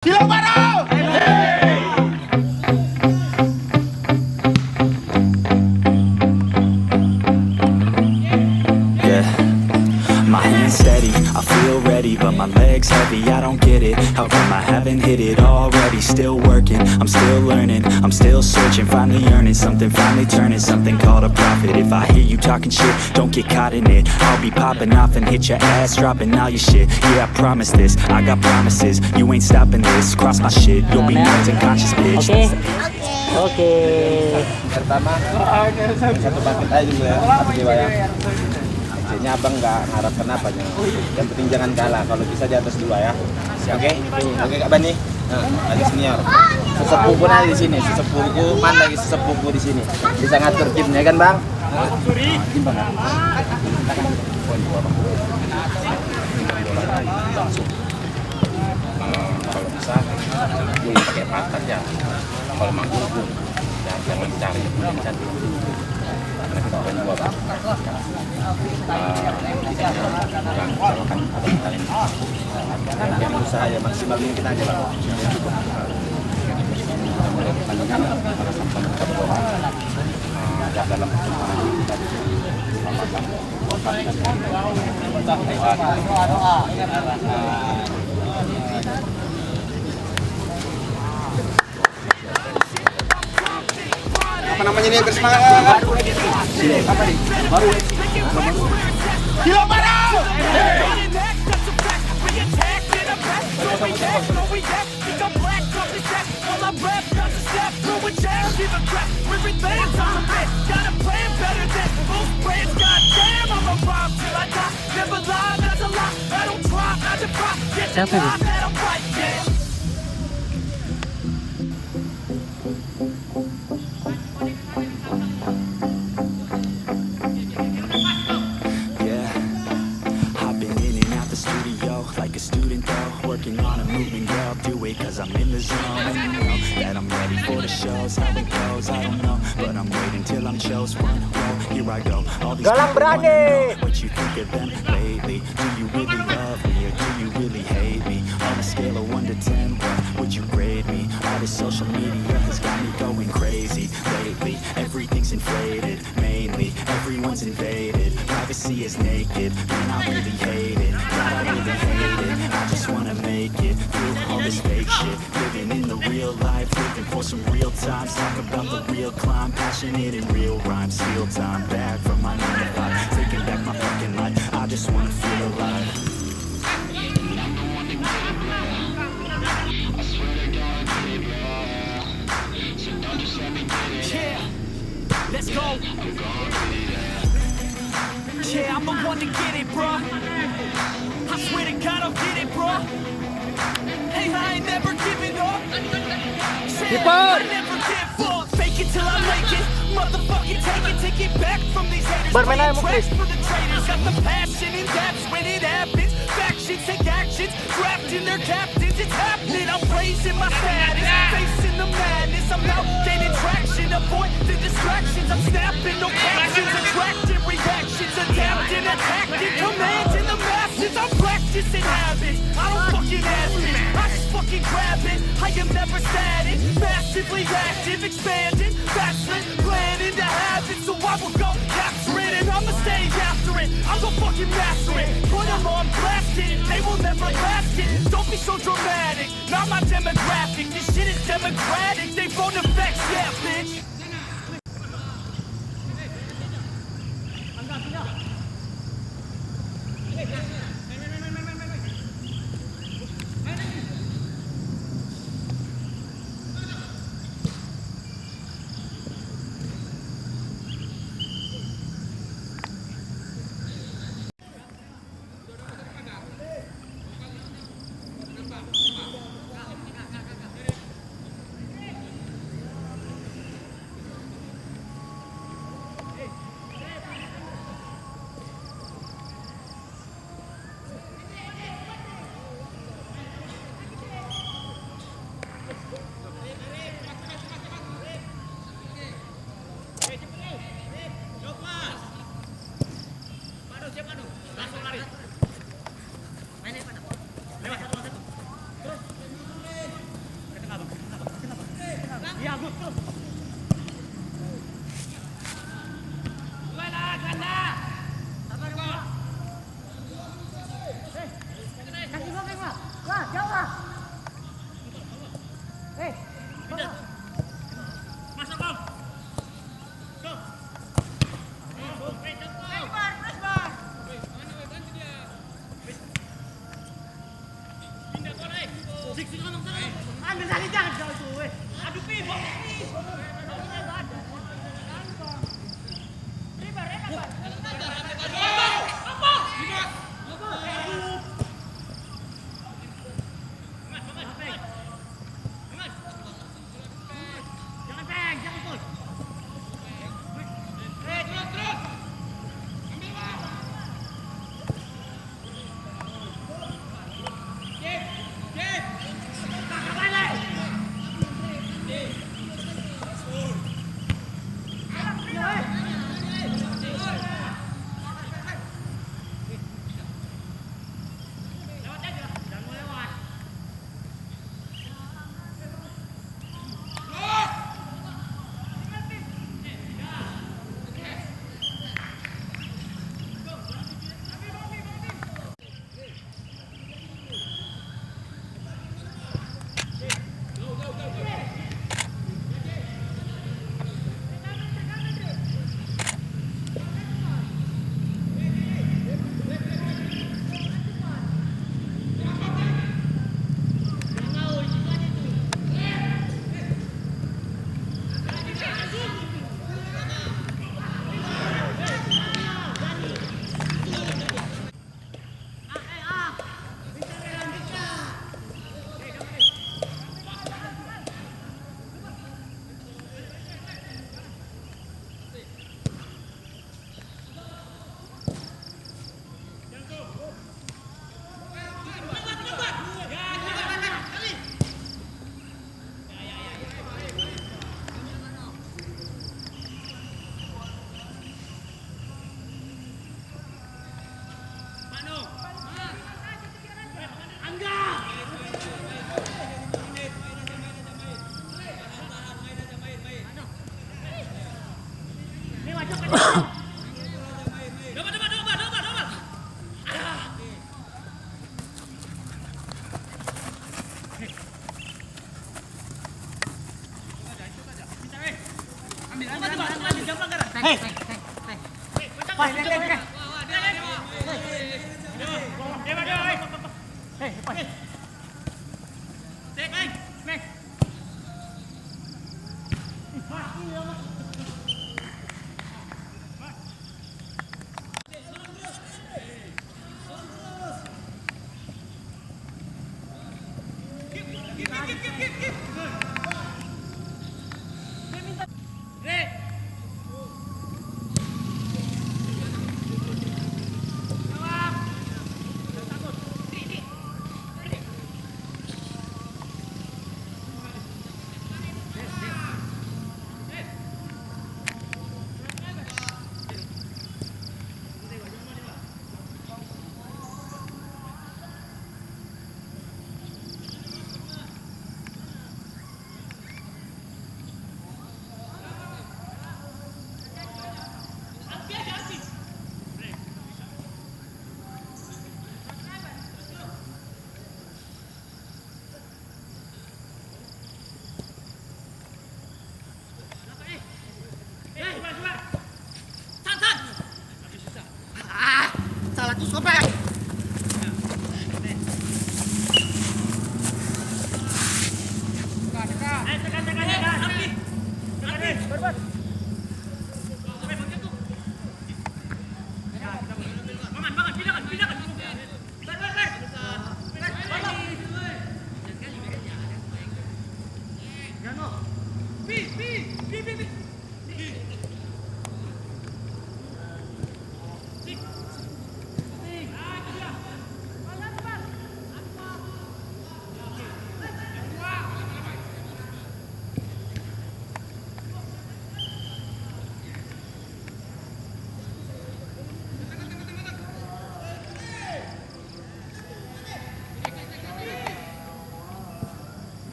Kilo baru. Yeah, my hands steady, I feel ready, but my legs heavy, I don't get it. How come I haven't hit it already? Still working, I'm still learning, I'm still searching, finally earning something, finally turning something called a profit. If I hear you talking shit, don't get caught in it. I'll be popping off and hit your ass, dropping all your shit. Yeah, I promise this, I got promises, you ain't stopping this. Cross my shit, you'll be knocked unconscious, bitch. Oke. Pertama satu paket aja dulu ya, satu dewa ya. Maksudnya abang nggak ngarap kenapa aja. Yang penting jangan kalah, kalau bisa di atas 2 ya. Oke, oke Kak Bani. Nah, lagi senior. Sesepuh pun ada di sini, sesepuhku mana lagi sesepuhku di sini. Bisa ngatur timnya kan bang? Tim bang. Langsung. Kalau bisa, gue pakai patat ya. Kalau manggung pun jangan cari yang cantik karena kita orang dua bang misalkan abang kalian yang usaha ya maksimal ini kita aja bang mulai pertandingan para sampai kita berdoa dalam pertemuan kita Apa namanya nih bersemangat? Apa nih? Baru. Kilo baru. Siapa ini? Like a student though, working on a movement, yeah, I'll do it cause I'm in the zone. And you know that I'm ready for the shows. How it goes, I don't know, but I'm waiting till I'm chose. One roll, here I go. All these Galang people wanna berani. know what you think of them lately. Do you really love me or do you really hate me? On a scale of 1 to 10, what would you grade me? All this social media has got me going crazy lately. Everything's inflated, mainly everyone's invaded. Privacy is naked, man, I really hate it. God, I really hate it. I just wanna make it through all this fake shit. Living in the real life, living for some real times. Talk about the real climb, passionate in real rhymes. Steal time back from my 9 to 5, taking back my fucking life. I just wanna feel alive. Yeah, let's go. Yeah, I'm the one to get it, bro. I swear to God, I'll get it, bro. Hey, I ain't never giving up. Yeah, I never give up. Fake it till I make it. Motherfucking take it back from these haters. Bermain aja, Muklis. For the traitors, got the passion and that's when it happens. Factions take actions, drafting their captains. It's happening. I'm raising my status, facing the madness. I'm out gaining traction, avoid the distractions. I'm snapping, no captions, attracting reactions, adapting, attacking, commanding the masses. I'm practicing habits. I don't fucking ask it, I just fucking grab it. I am never static, massively active, expanding, backslid, planning to have it. So I will go capture it and I'ma stay after it. I'll go fucking master it. Put them on blasting, they will never last it. Don't be so dramatic, not my demographic. This shit is democratic, they phone effects, yeah, bitch.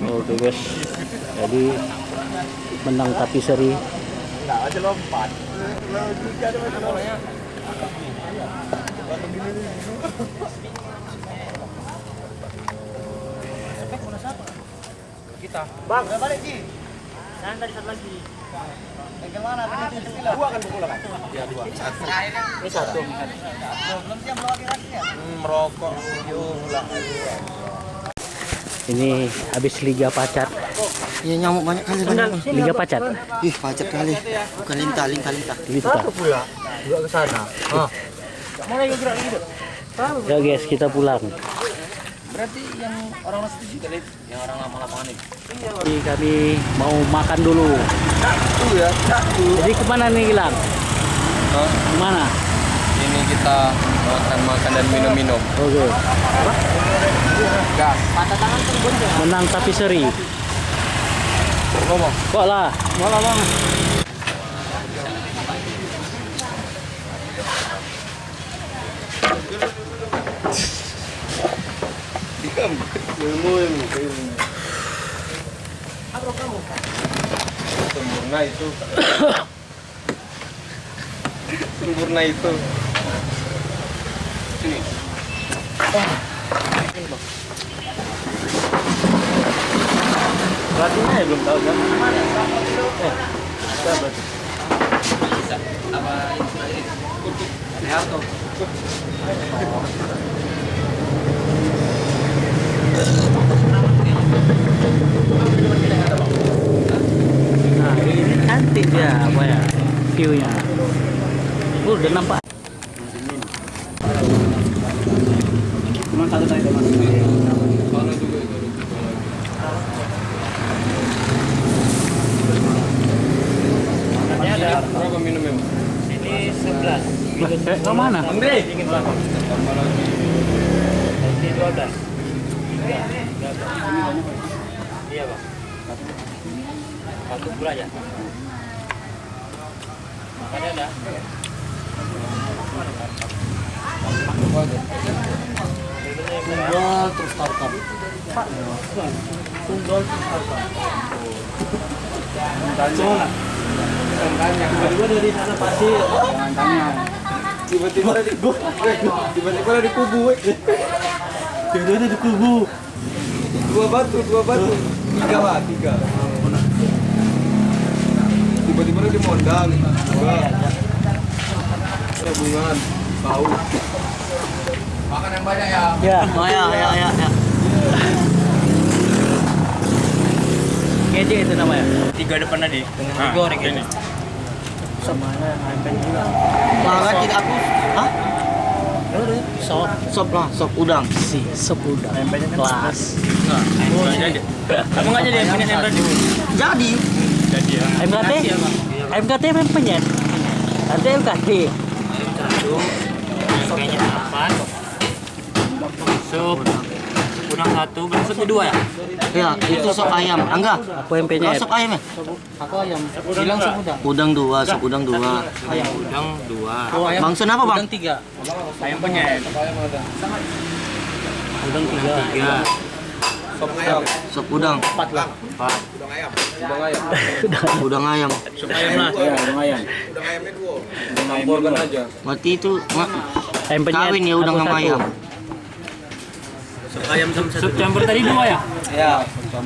Oke guys, jadi menang tapi seri. Enggak aja lompat. Logika dia macam bolanya. Kita. Bang, udah balik Ji. Santai satu lagi. Yang mana? Dua kan pukul kan? Iya, dua. Ini satu. Belum siap melewati rasnya. Merokok. Ini habis Liga Pacat. Iya nyamuk banyak kali banyak. Liga Pacat. Ih, pacat kali. Bukan lintah. Gitu kan. Pula. Juga ke sana. Mana yang gerak gitu? Ya guys, kita pulang. Berarti yang orang masih itu juga, yang orang lama lapangan itu. Jadi kami mau makan dulu. Ya, Jadi kemana nih Gilang? Kemana? ini kita makan dan minum-minum. Oke. Gas. Menang tapi seri. Ngomong. Kok lah? Malah bang. Diam. Ilmu. Apa kamu? Sempurna itu. Sempurna itu. Sini. Pelatihnya ya belum tahu kan? Bisa berarti. Bisa. Apa ini? Leharto. Nah, ini cantik dia, apa ya? View-nya. Udah nampak. Cuma satu tadi Mas. Kalau juga itu. Ini ada berapa minumnya? Ini 11. Ke mana? Andre. Ini 12. Iya, Bang. Satu pula ya. Makannya ada. Tunggal terus tarkam. Tunggal terus tarkam. Tanya. Tiba-tiba dari sana pasir. Jangan tanya. Tiba-tiba ada di kubu. Tiba-tiba ada di kubu. Tiba-tiba ada di kubu. Dua batu. Tiga lah, tiga. Tiba-tiba ada di mondang. Dua. Tabungan. Tahu. Makan yang banyak ya. Ya. Oh ya. Keje itu namanya. 3 depan tadi. Goreng ini. Semuanya hampir juga. Makan tidak aku. Hah? Sop udang. Sop udang. Kelas. Kamu nggak jadi yang penyet yang tadi? Jadi. Ya. MKT? MKT memang penyet. Ada MKT. Kayaknya 8. Sup udang 1, berarti supnya 2 ya? Ya, itu sop ayam. Angga. Aku yang penyet. Sop ayam ya? Aku ayam. Bilang sop udang. Udang 2, sop udang 2. Ayam udang 2. Bang Sun apa, Bang? Udang 3. Ayam penyet. Udang 3. Sop ayam. Sop udang. 4 lah. 4. Udang ayam. Udang ayam. Sop ayam lah. Ya, lumayan. Udang ayamnya 2. Campurkan aja. Berarti itu Ayam penyet. kawin ya udang sama ayam. Sop ayam sop campur tadi 2 ya? Ya.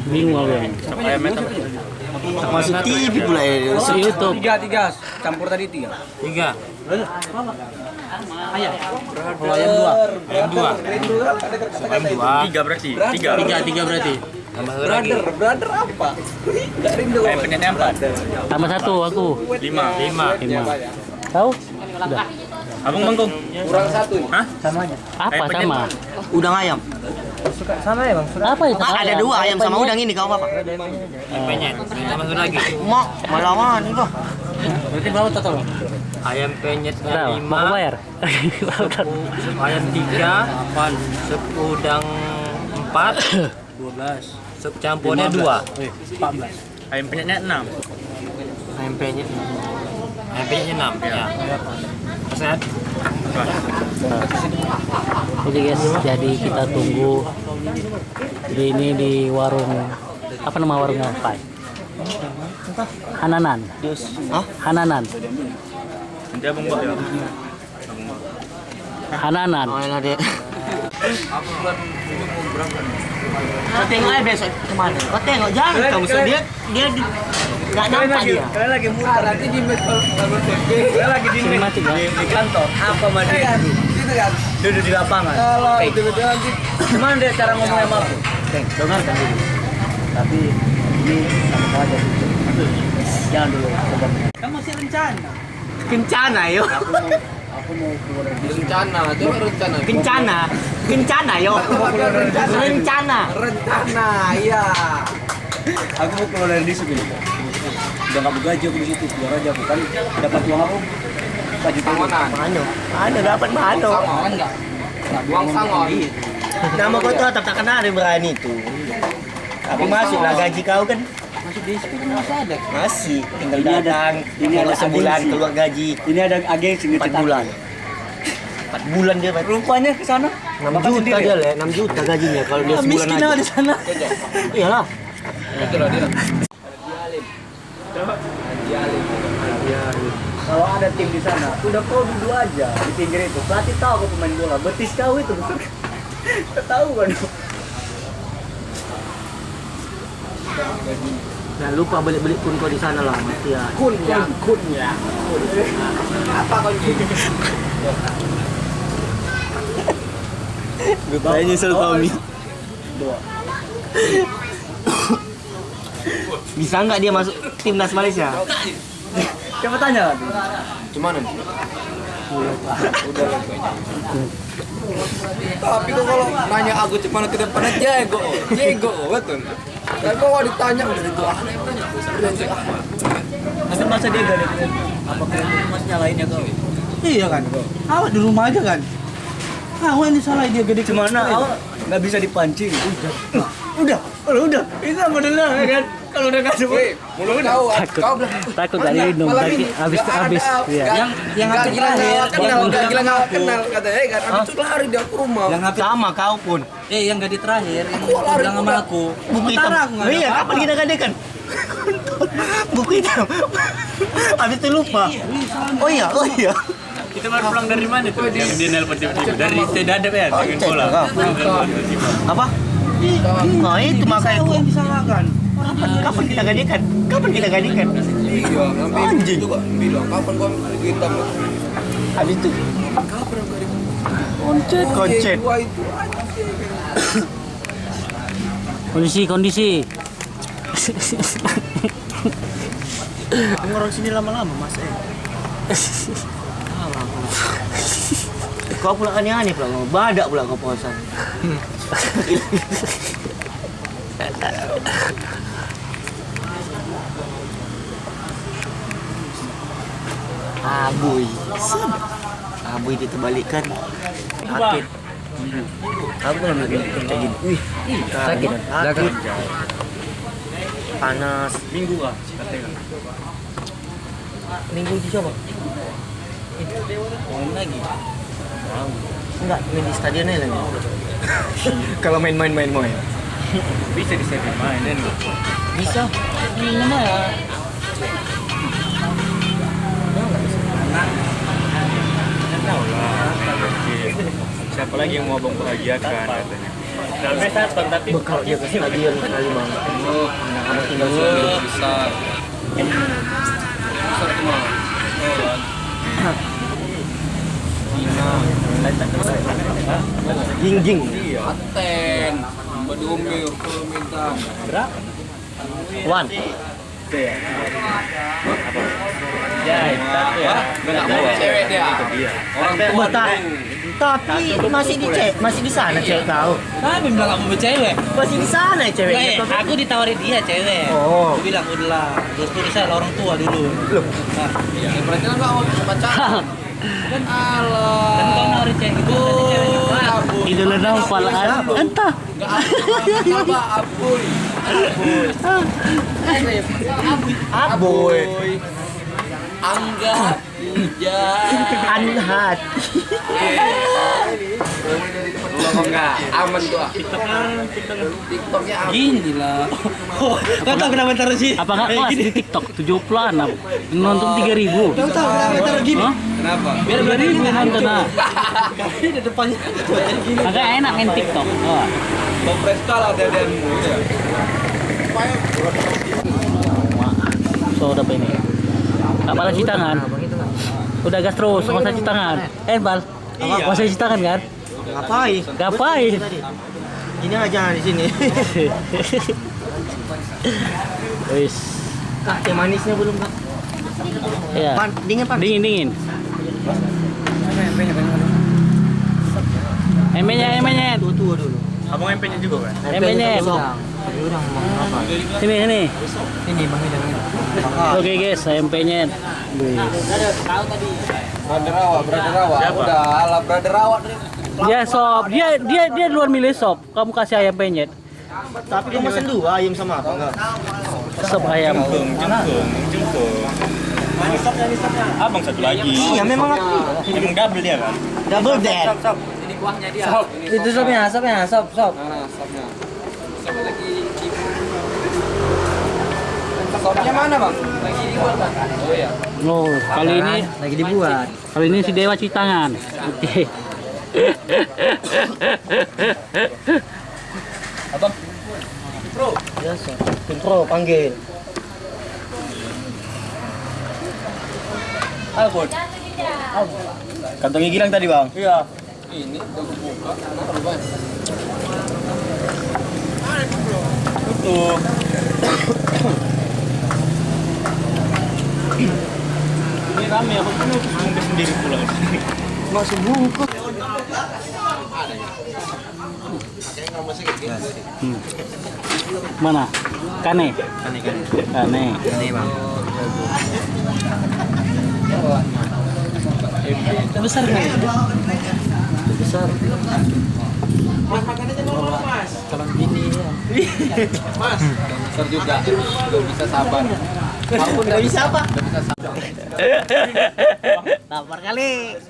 Bingung aku ya. Sop ayamnya Masuk TV pula ya. Masuk YouTube. 3. Campur tadi 3. 3. Ayam. Kalau ayam 2. Ayam 2. Ayam 2. 3 berarti. 3 berarti. Tambah lagi. Brother apa? Enggak rindu. Ayam penyetnya 4. Tambah 1 aku. 5. Tahu? Udah. Abang mangkung. Kurang 1. Hah? Sama aja. Apa Ayam sama? Udang ayam. Sama ya, Bang. Apa ya? Ada 2 ayam sama udang ini kau apa? Penyet. Tambah satu lagi. Mak, malawan itu. Berarti berapa total? Ayam penyetnya Tahu, mau 5. bayar? Ayam 3, sup udang 4, 12. Sup campurnya 2. 14. Ayam penyetnya 6. Ayam penyet. Ayam penyetnya 6 ya. Pesan. Jadi guys, jadi kita tunggu di warung, apa nama warungnya? Pak? Hananan. Hah? Hananan. Nanti abang bawa ya. Hananan. Oh, elah dek. Kau tengok aja besok kemana? Kau tengok jangan kamu dia nggak nampak dia. Kalian lagi muter nanti di kalian lagi di Sinematik ya? di kantor. Apa mandi? Gitu kan. Duduk di lapangan. Kalau tiba-tiba nanti gimana deh cara ngomongnya sama aku? Dengarkan dulu. Tapi ini sama aja. Jangan dulu. Kan masih rencana. Kencana yo. Aku mau keluar dari rencana, coba rencana. Kencana yo. Rencana, iya. Aku mau keluar dari disub ini. Udah nggak begaji aku di situ, keluar aja aku kan dapat uang aku. 4 juta Mano. Ada dapat mano. kan enggak? Uang sangon. Nama kau tuh tetap tak kenal ada berani tuh. Tapi masuk lah gaji kau kan. Masuk di disub masih ada. Masih tinggal datang. ini ada sebulan agensi. keluar gaji. Ini ada agensi 4 bulan. 4 bulan dia Pak. Rupanya ke sana 6 juta dia lah, 6 juta gajinya kalau dia sebulan miskin aja. di sana. Iyalah. Itulah dia. Kalau ada tim di sana, udah kau duduk aja di pinggir itu. Pelatih tahu kau pemain bola, betis kau itu betul. Tahu kan? Jangan lupa balik-balik kun kau di sana lah, mati ya. Kun ya. Apa kau ini? Kayaknya nyesel Tommy. Bisa nggak dia masuk timnas Malaysia? Coba tanya lagi. Cuman Tapi kok kalau nanya aku cuma ke depannya jago betul. Tapi kalau ditanya udah itu Masa masa dia gak ada apa keren mas nyalainnya kau? Iya kan kau. Awak di rumah aja kan. Awak yang disalahin dia gede kemana? Awak nggak bisa dipancing. Udah. Itu modelnya kan. Kalau udah kasih mulut tahu Takut gak minum tadi habis ya. yang ngatur kenal katanya kan habis itu lari dia ke rumah. Yang sama kau pun. Yang gadis terakhir yang bilang sama aku. Buku hitam. Iya, kapan kita gadekan? Buku hitam. Habis itu lupa. Oh iya. Kita baru pulang dari mana tuh? Yang dia nelpon tiba-tiba dari Dadap ya, dengan bola. Apa? Nah, itu makanya Aku yang disalahkan. kapan kita gadekan? Iya, anjing juga bilang kapan gua kita Habis itu koncet. Kondisi. Orang sini lama-lama Mas. Kau pula aneh-aneh pula, badak pula kau puasa. Abuy diterbalikan. Sakit. Aku pernah mikir kayak gini. Wih, sakit. Panas. Minggu kah? Minggu di siapa? Main lagi. Enggak, main di stadionnya lagi. Kalau main. Bisa di mainin. Bisa. Ini mah ya. Siapa lagi yang mau abang bahagiakan katanya? Tapi satu tapi Bekal dia ke stadion sekali bang. Anak-anak tinggal sini. besar. Besar cuma. Jing. Aten. Bedumir minta. Wan. ya itu ya. Enggak mau cewek dia. Orang tua Tapi masih di sana cewek kau. Tapi bilang kamu bercewek. Masih di sana ceweknya. Aku ditawarin dia cewek. Oh. Aku bilang udah, terus bisa orang tua dulu. Ya, berarti kan enggak mau pacaran. Kan kau nawarin cewek itu. Itu lah nampal entah. Enggak Aboy. Angga hujan. Anhat. Enggak, aman tuh. TikToknya aman. Gini lah. Kau tahu kenapa taruh sih? Apa nggak kelas di TikTok 70-an nonton 3.000. Kau tahu kenapa taruh gini? Kenapa? Biar 2.000 nonton ah. Ini di depannya gini. Agak enak main TikTok. Oh. Kompres kalah dadianmu ya. So udah apa ini? Gak balas cuci tangan. Udah gas terus, nggak usah cuci tangan. Bal. Nggak usah cuci tangan kan? Ngapain? Ngapain? Ini aja di sini. Wis. Kak, teh manisnya belum kak? Iya. Dingin pan. Dingin. Emenya. Tua dulu. Abang MP-nya juga kan? Emenya. Udah ngomong apa? Sini. Ini bang ini. Oke guys, MP-nya. Brother Rawa. Udah ala Brother Rawa. Ya sob, dia luar milih sob. Kamu kasih ayam penyet. Tapi kamu pesen 2 ayam sama apa enggak? Sop ayam. Jengkung. Abang satu lagi. Iya memang aku. Emang double dia kan? Double dead. Ini kuahnya dia. Itu sopnya. Nah, sopnya. Sop lagi sopnya mana bang? Lagi dibuat kan? Oh ya. Oh, kali ini Lagi dibuat. kali ini si Dewa cuci tangan. Oke. Abang. Biasa. Pro panggil. Albon. Kantong gigi lang tadi bang? Iya. Ini udah buka. Terlalu banyak. Tutup. Ini rame aku pun nunggu sendiri pulang. Masih buka. Mana? Kane. Kane. Ini bang. Besar kan? Besar. Kalau gini ya. Mas. Besar juga. Gak bisa sabar. Aku nggak bisa apa? Gak bisa sabar. Lapar kali.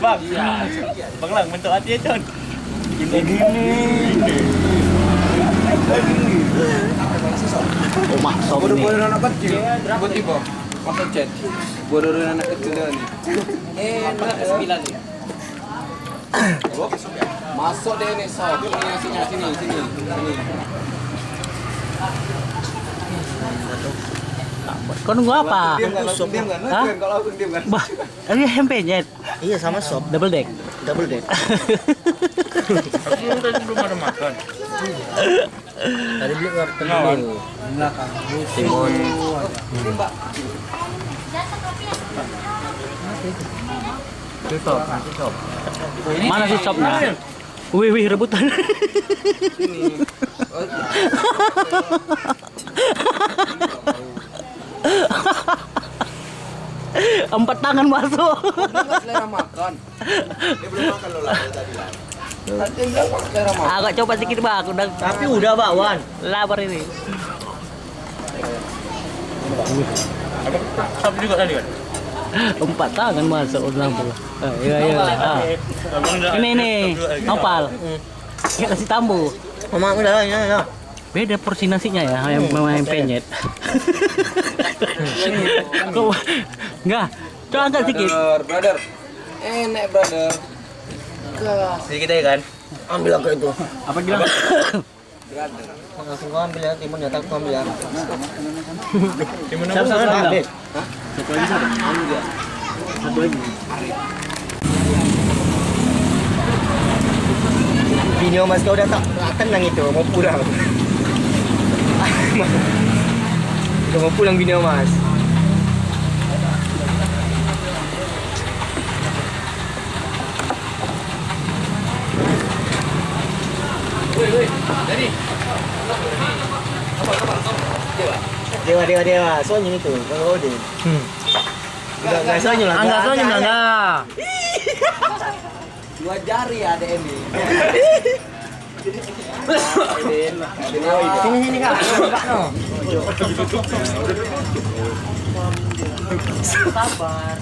Bang, bang lang bentuk hati ya Con. Gini. Oh, mak sob ini. Bodoh anak kecil. Tiba-tiba. Masuk chat. Bodoh anak kecil dah ni. Enak 9 ni. Masuk dia ni sob. Sini. Kau nunggu apa? Diam kan? Hah? Kalau aku diam kan? Bah, ini ayam penyet. Iya sama sop. Double deck. Double dead. Aku tadi belum ada makan. Tadi beli wortel Kenal, dulu. Timun. Tutup. Mana sih sopnya? Wih, rebutan. Empat tangan masuk. Enggak selera makan. Dia belum makan loh lah tadi lah. Tadi enggak selera makan. Agak coba sedikit bang, aku udah Tapi udah bakwan. lapar ini. Abang sop juga tadi kan? Empat tangan masuk udah lampu. Iya. Ah. Abang udah. Ini, opal. pakai nasi tambo. Mama udah ya. Beda porsi nasinya ya, yang penyet. Kok enggak? Coba angkat sedikit. Brother. Enak, brother. Sedikit aja kan. Ambil aku itu. Apa bilang? Langsung kau ambil ya, timun ya, tak kau ambil ya. Siapa bilang? Satu lagi satu. Satu lagi. Bini Mas kau udah tak tenang itu, mau pulang. Udah mau pulang Bini Mas. Dewa. Soalnya itu, kalau Odin. Enggak soalnya lah. Enggak soalnya enggak. Dua jari ada ini. Sini Kak. Coba no. Sabar.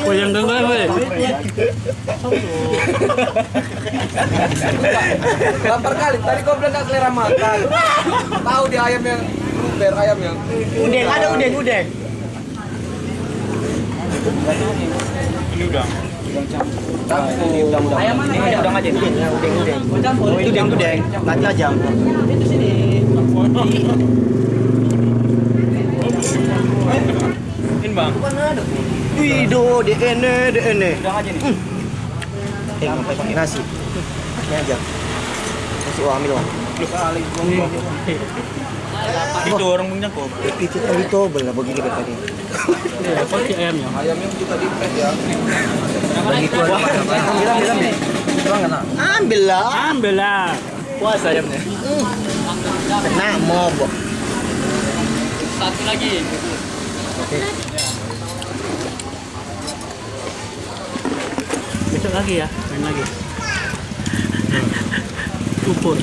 Oh yang enggak weh. Lapar kali. Tadi kau bilang gak selera makan. Tahu di ayam yang luber, ayam yang. Udeng ada udeng. Ini udang. Ayam mana? Ini udang aja. Udeng. Oh itu udeng. Nanti aja. Itu sini. Ini bang. Wih do, DN. Udang aja nih. Sampai pakai nasi. Ini aja. Nasi ambil wah. Itu orang punya kok. Itu tadi tobel lah begini tadi. Ya, porsi ayamnya. Ayamnya kita dipres ya. Begitu aja. Ambil lah. Ambil lah. Puas ayamnya. Kena mobok. Satu lagi. Oke. Besok lagi ya, main lagi. Kupur.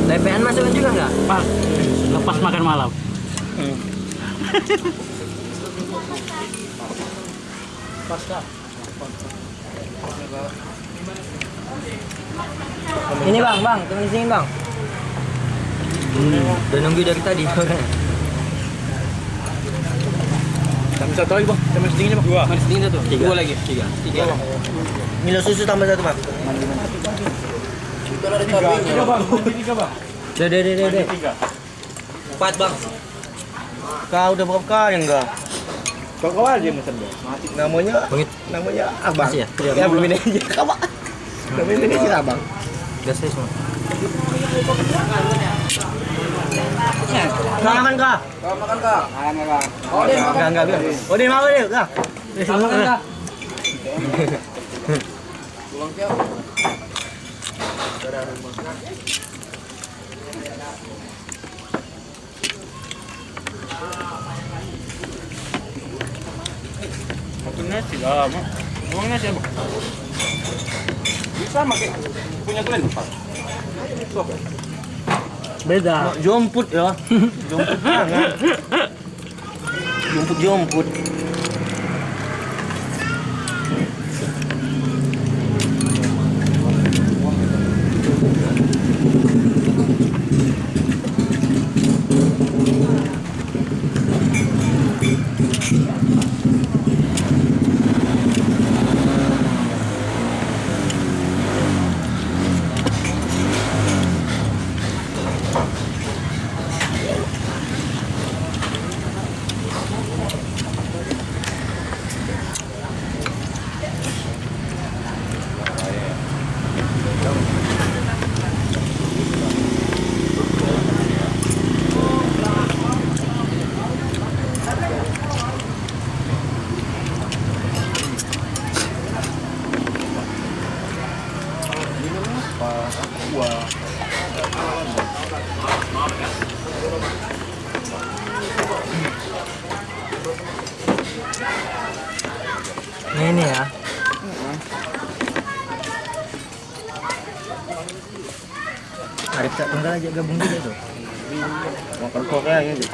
Lepehan masukin juga nggak? Pas, lepas makan malam. Ini bang, tunggu di sini bang. Udah nunggu dari tadi. Tambah satu lagi bang. Tambah sedingin bang. Dua. Manis dingin satu. Dua lagi. Tiga. Milo susu tambah satu bang. Itu ada cabenya. Tiga bang. Tiga bang. Deh. Empat bang. Kau udah berapa kali enggak? Kau aja mesen bang. Namanya abang. Masih ya? Ya belum ini aja. Kamu. Belum ini aja abang. Gas saya semua. Kau makan kah? Kau makan kak? Makan bang. Oh dia makan. Enggak biar. Oh dia mau dia. Kah? Makan kak. Pulang siap. Makan nasi lah, mau nasi apa? Bisa pakai punya kalian? Beda. Jomput ya. Jomput jangan. Jomput. Ini ya. Cak Tunggal aja gabung juga tuh. Makan koknya gitu.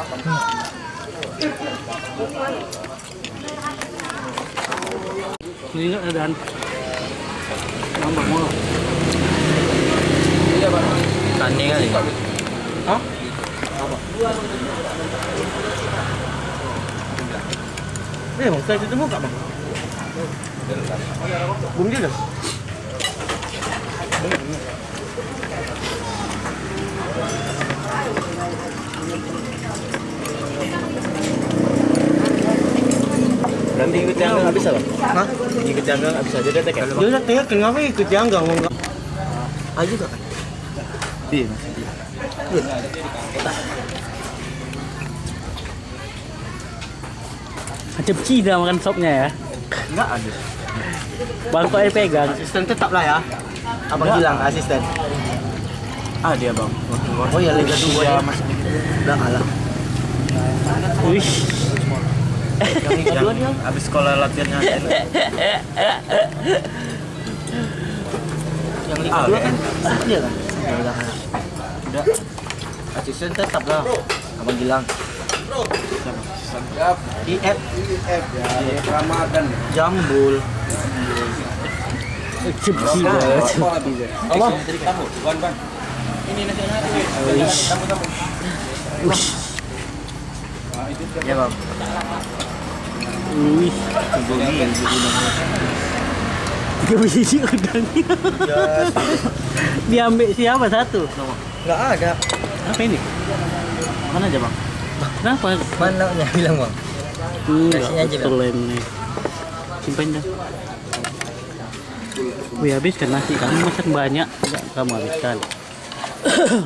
Ini enggak ada nambah mulu. Tani kali. Hah? Bang, saya itu buka, Bang. Bumbu juga. Berarti ikut janggang nggak bisa, Bang? Hah? Ikut janggang nggak bisa. Dia udah tekan. Dia udah tanya kenapa ikut janggang enggak? Aja kan. Iya. Macam Cina makan sopnya ya. Enggak ada. Bangkoknya pegang. Asisten tetap lah ya. Abang bilang asisten. Ah dia bang. Oh ya Liga 2 ya. Udah kalah. Wih. Yang Liga 2 dia. Habis sekolah latihannya. Yang Liga 2 kan dia kan. Udah. Asisten tetap lah. Abang bilang. IF ya. Ramadan. Jambul. Cepsi banget. Allah. Ban. Ini nasi Ya bang. Wih. Tiga biji udangnya. Diambil siapa satu? Enggak ada. Apa ini? Makan aja bang. Kenapa? Mana bilang bang? Nasinya aja, betul ini. Simpan dah. Wih habiskan nasi kamu makan banyak, enggak kamu habiskan.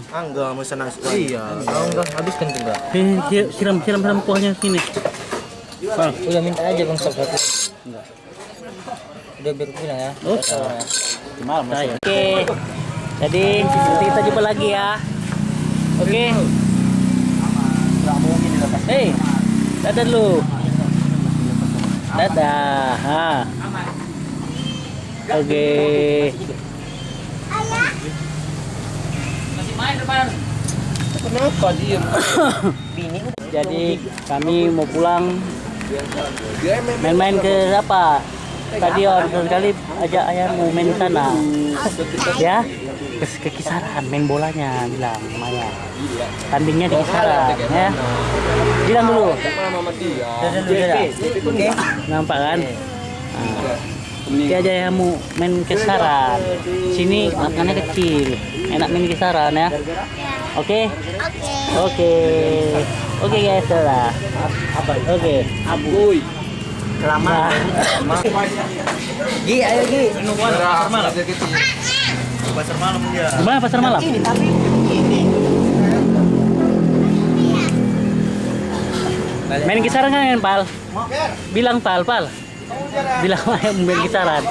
Enggak mesen nasi. Iya. Enggak habiskan juga. Siram kuahnya sini. Bang, Udah minta aja bang sop satu. Enggak. Udah biar bilang ya. Oh, Malam saya. Oke. Jadi nanti kita jumpa lagi ya. Oke. Hei, dadah lu. Dadah. Ha. Oke. Kenapa dia? Jadi kami mau pulang main-main ke apa? Stadion. Sekali ajak ayah mau main di sana. Ya, ke Kisaran main bolanya bilang Maya. Tandingnya di Kisaran ya. Bilang dulu. Oke. Nampak kan? Nah. Dia aja yang mau main Kisaran. Sini lapangannya kecil. Enak main Kisaran ya. Oke? Oke guys, lah. Oke. Abuy. Lama. Gi, ayo Gi. Pasar malam. Pasar malam dia. Gimana pasar malam? Ini tapi ini. Main Kisaran kan Pal? Bilang Pal. Bilang ayo main Kisaran.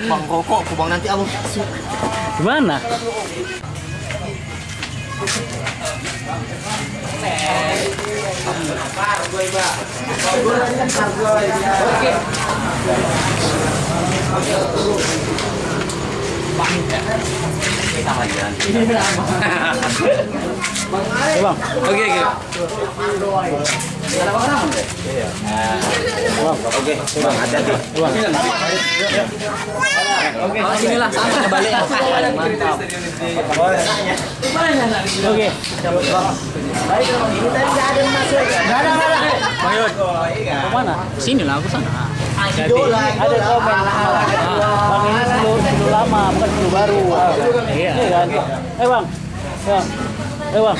Bang rokok, bang nanti abang. Gimana? Bang. Oke. Oke, bang hati-hati. Sinilah sana balik. Mantap. Oke. Bang Yud. Mana? Sini lah aku sana. Jadi ada komen. Bang ini dulu lama, bukan dulu baru. Iya kan? Bang. Bang.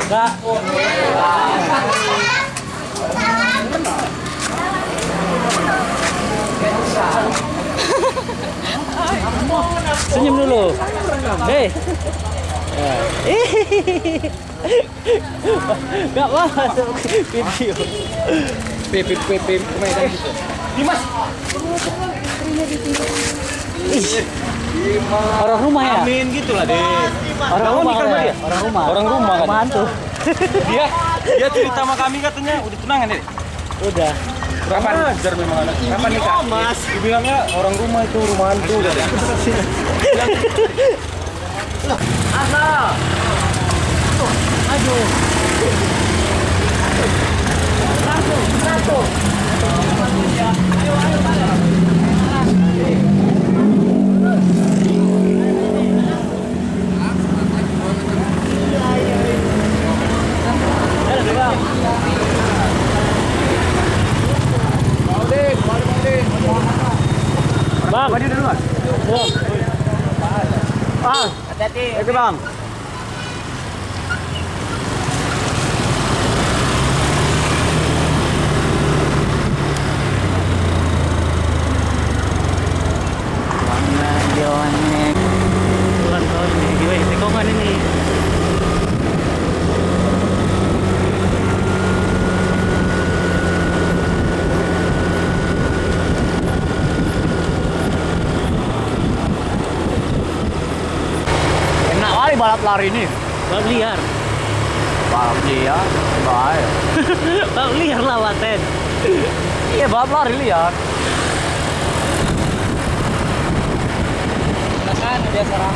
Kak. Senyum dulu. Hei. Gak mau masuk video. Pip kemana gitu. Dimas. Orang rumah ya? Amin gitulah deh. Orang rumah ya? Orang rumah. Orang rumah kan? Mantu. Dia cerita sama kami katanya udah tunangan deh. Udah. Kapan? Hajar memang anak. Kapan nikah? Mas, dibilangnya orang rumah itu rumah hantu. Bang, maju duluan. Hati-hati. Oke, Bang. Bukan kau ini, gue tekongan ini. Enak kali balap lari ini. Balap liar. Balap liar, baik. Balap liar lah, Waten. Iya, balap lari liar. Silakan dia sekarang.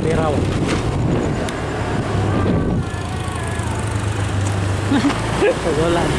Berau. Kegolan.